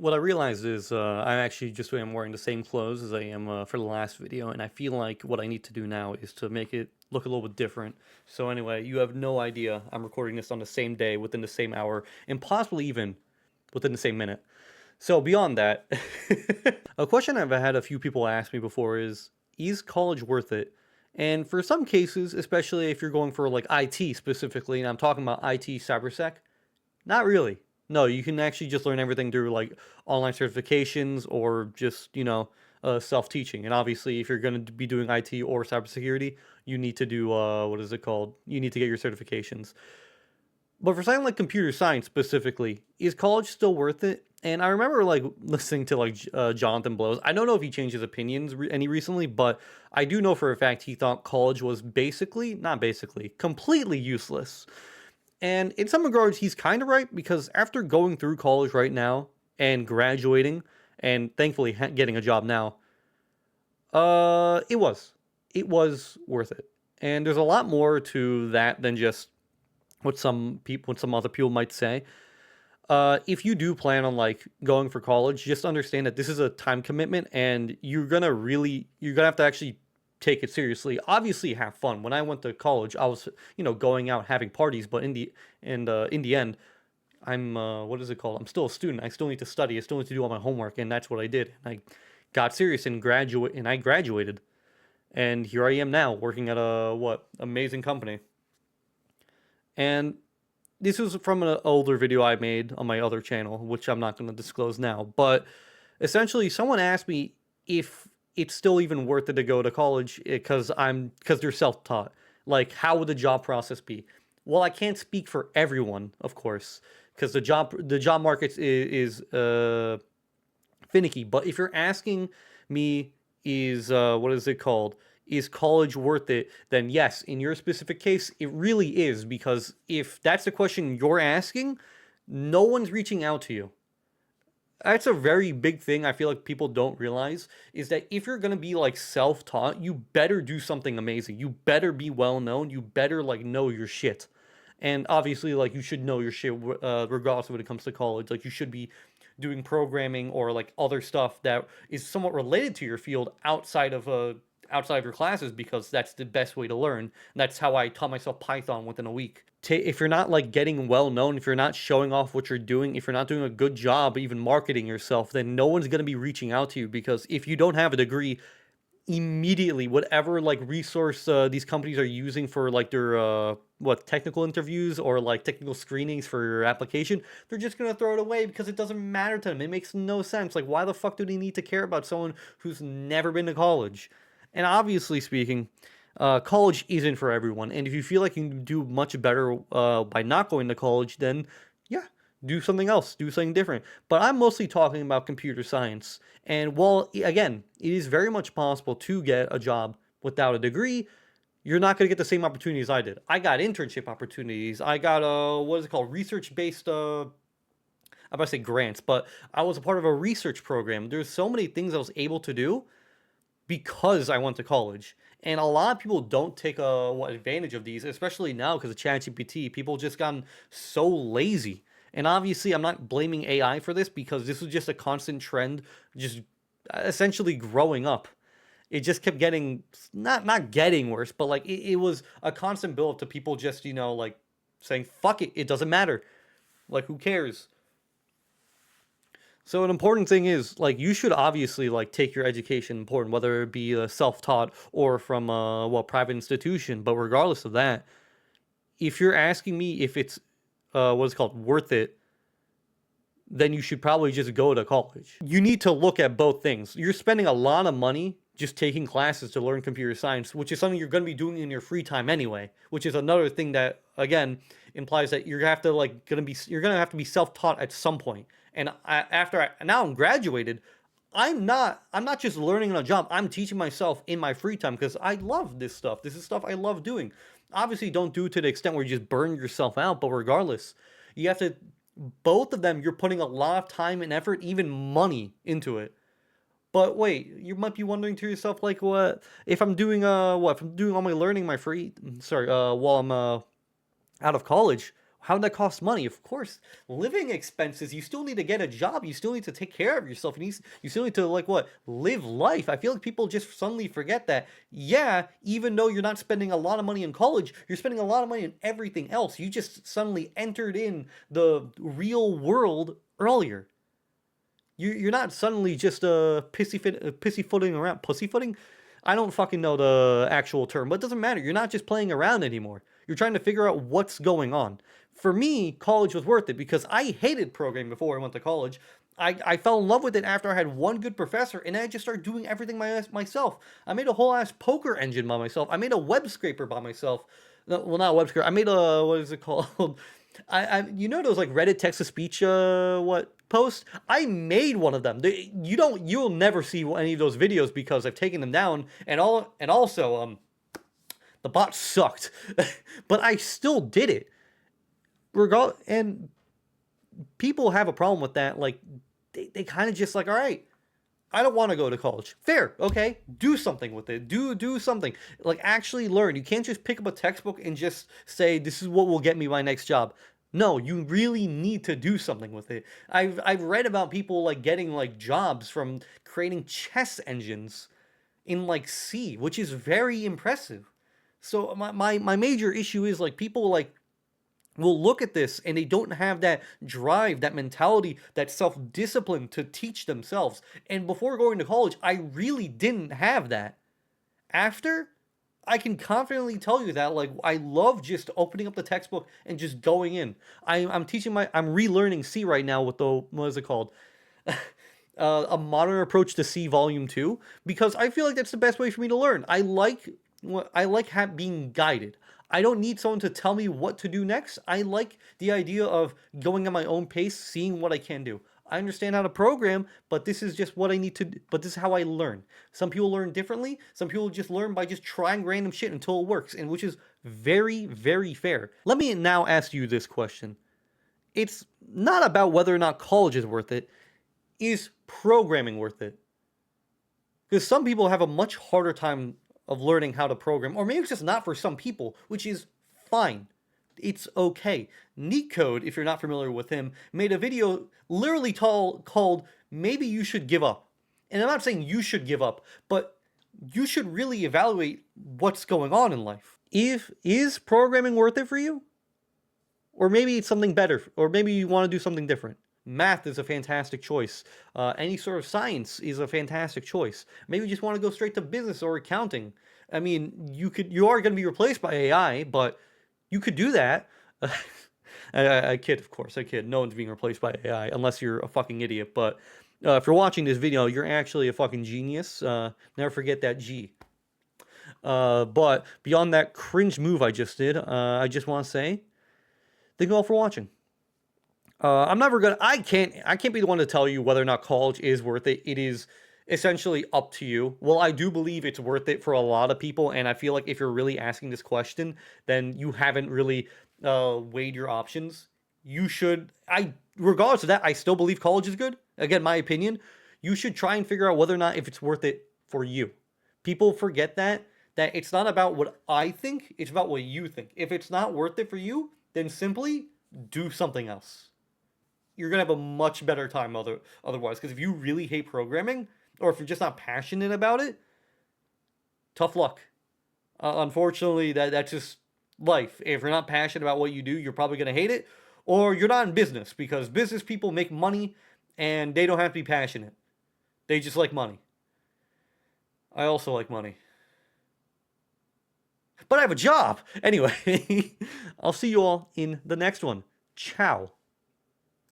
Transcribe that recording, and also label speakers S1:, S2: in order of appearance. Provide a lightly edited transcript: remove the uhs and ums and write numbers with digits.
S1: What I realized is I actually just am wearing the same clothes as I am for the last video, and I feel like what I need to do now is to make it look a little bit different. So anyway, you have no idea I'm recording this on the same day, within the same hour, and possibly even within the same minute. So beyond that, a question I've had a few people ask me before is college worth it? And for some cases, especially if you're going for like IT specifically, and I'm talking about IT cybersec, not really. No, you can actually just learn everything through like online certifications or just, self-teaching. And obviously, if you're going to be doing IT or cybersecurity, you need to do what is it called? You need to get your certifications. But for something like computer science specifically, is college still worth it? And I remember like listening to like Jonathan Blows. I don't know if he changed his opinions any recently, but I do know for a fact he thought college was not basically, completely useless. And in some regards, he's kind of right because after going through college right now and graduating and thankfully getting a job now, it was worth it. And there's a lot more to that than just what some other people might say. If you do plan on like going for college, just understand that this is a time commitment, and you're gonna have to actually take it seriously. Obviously, have fun. When I went to college, I was going out having parties, but in the end, I'm what is it called? I'm still a student. I still need to study. I still need to do all my homework, and that's what I did. And I got serious and I graduated, and here I am now working at a what amazing company. And this was from an older video I made on my other channel, which I'm not going to disclose now. But essentially, someone asked me if it's still even worth it to go to college because they're self-taught. Like, how would the job process be? Well, I can't speak for everyone, of course, because the job market is finicky. But if you're asking me, is what is it called? Is college worth it? Then yes, in your specific case, it really is, because if that's the question you're asking, no one's reaching out to you. That's a very big thing I feel like people don't realize, is that if you're gonna be like self-taught, you better do something amazing. You better be well known. You better like know your shit. And obviously, like, you should know your shit regardless of when it comes to college. Like, you should be doing programming or like other stuff that is somewhat related to your field outside of your classes, because that's the best way to learn. And that's how I taught myself Python within a week. If you're not like getting well known, if you're not showing off what you're doing, if you're not doing a good job even marketing yourself, then no one's going to be reaching out to you, because if you don't have a degree, immediately whatever like resource these companies are using for like their what technical interviews or like technical screenings for your application, they're just going to throw it away because it doesn't matter to them. It makes no sense. Like, why the fuck do they need to care about someone who's never been to college? And obviously speaking, college isn't for everyone, and if you feel like you can do much better by not going to college, then yeah, do something else, do something different. But I'm mostly talking about computer science. And while, again, it is very much possible to get a job without a degree, you're not going to get the same opportunities I did. I got internship opportunities. I got, what is it called? Research-based, I'm about to say grants, but I was a part of a research program. There's so many things I was able to do because I went to college. And a lot of people don't take advantage of these, especially now because of ChatGPT. People just gotten so lazy. And obviously, I'm not blaming AI for this, because this was just a constant trend, just essentially growing up. It just kept getting, not getting worse, but like it was a constant build up to people just, like saying, fuck it, it doesn't matter. Like, who cares? So an important thing is, like, you should obviously like take your education important, whether it be self-taught or from a private institution. But regardless of that, if you're asking me if it's what is it called, worth it, then you should probably just go to college. You need to look at both things. You're spending a lot of money just taking classes to learn computer science, which is something you're going to be doing in your free time anyway, which is another thing that again implies that you're going to have to be self-taught at some point. And now I'm graduated, I'm not just learning on a job. I'm teaching myself in my free time because I love this stuff. This is stuff I love doing. Obviously, don't do it to the extent where you just burn yourself out, but regardless, you have to, both of them, you're putting a lot of time and effort, even money into it. But wait, you might be wondering to yourself, like, what if I'm doing if I'm doing all my learning, my free, sorry, while I'm out of college? How would that cost money? Of course, living expenses. You still need to get a job. You still need to take care of yourself. You still need to, like, what, live life. I feel like people just suddenly forget that. Yeah, even though you're not spending a lot of money in college, you're spending a lot of money on everything else. You just suddenly entered in the real world earlier. You're not suddenly just pussyfooting around. Pussyfooting? I don't fucking know the actual term, but it doesn't matter. You're not just playing around anymore. You're trying to figure out what's going on. For me, college was worth it because I hated programming before I went to college. I fell in love with it after I had one good professor, and I just started doing everything myself. I made a whole ass poker engine by myself. I made a web scraper by myself. No, well, not a web scraper. I made a, what is it called? You know those like Reddit text to speech what posts? I made one of them. You'll never see any of those videos because I've taken them down, and also the bot sucked, but I still did it. And people have a problem with that. Like they kind of just like, all right, I don't want to go to college. Fair, okay. Do something with it. Do something. Like actually learn. You can't just pick up a textbook and just say this is what will get me my next job. No, you really need to do something with it. I've read about people like getting like jobs from creating chess engines in like C, which is very impressive. So my major issue is like people like will look at this and they don't have that drive, that mentality, that self-discipline to teach themselves. And before going to college, I really didn't have that. After, I can confidently tell you that, like, I love just opening up the textbook and just going in. I'm relearning C right now with the, what is it called? A modern approach to C volume 2, because I feel like that's the best way for me to learn. I like being guided. I don't need someone to tell me what to do next. I like the idea of going at my own pace, seeing what I can do. I understand how to program, but this is just what I need to do. But this is how I learn. Some people learn differently. Some people just learn by just trying random shit until it works, and which is very, very fair. Let me now ask you this question. It's not about whether or not college is worth it. Is programming worth it? Because some people have a much harder time of learning how to program, or maybe it's just not for some people, which is fine. It's okay. NeetCode, if you're not familiar with him, made a video literally called Maybe You Should Give Up. And I'm not saying you should give up, but you should really evaluate what's going on in life. Is programming worth it for you? Or maybe it's something better, or maybe you want to do something different. Math is a fantastic choice. Any sort of science is a fantastic choice. Maybe you just want to go straight to business or accounting. I mean, you are going to be replaced by AI, but you could do that. I kid, of course. I kid. No one's being replaced by AI unless you're a fucking idiot. But if you're watching this video, you're actually a fucking genius. Never forget that G. But beyond that cringe move I just did, I just want to say, thank you all for watching. I can't be the one to tell you whether or not college is worth it. It is essentially up to you. Well, I do believe it's worth it for a lot of people, and I feel like if you're really asking this question, then you haven't really weighed your options. Regardless of that, I still believe college is good. Again, my opinion. You should try and figure out whether or not if it's worth it for you. People forget that it's not about what I think, it's about what you think. If it's not worth it for you, then simply do something else. You're going to have a much better time otherwise. Because if you really hate programming, or if you're just not passionate about it, tough luck. Unfortunately, that's just life. If you're not passionate about what you do, you're probably going to hate it. Or you're not in business, because business people make money, and they don't have to be passionate. They just like money. I also like money. But I have a job! Anyway, I'll see you all in the next one. Ciao.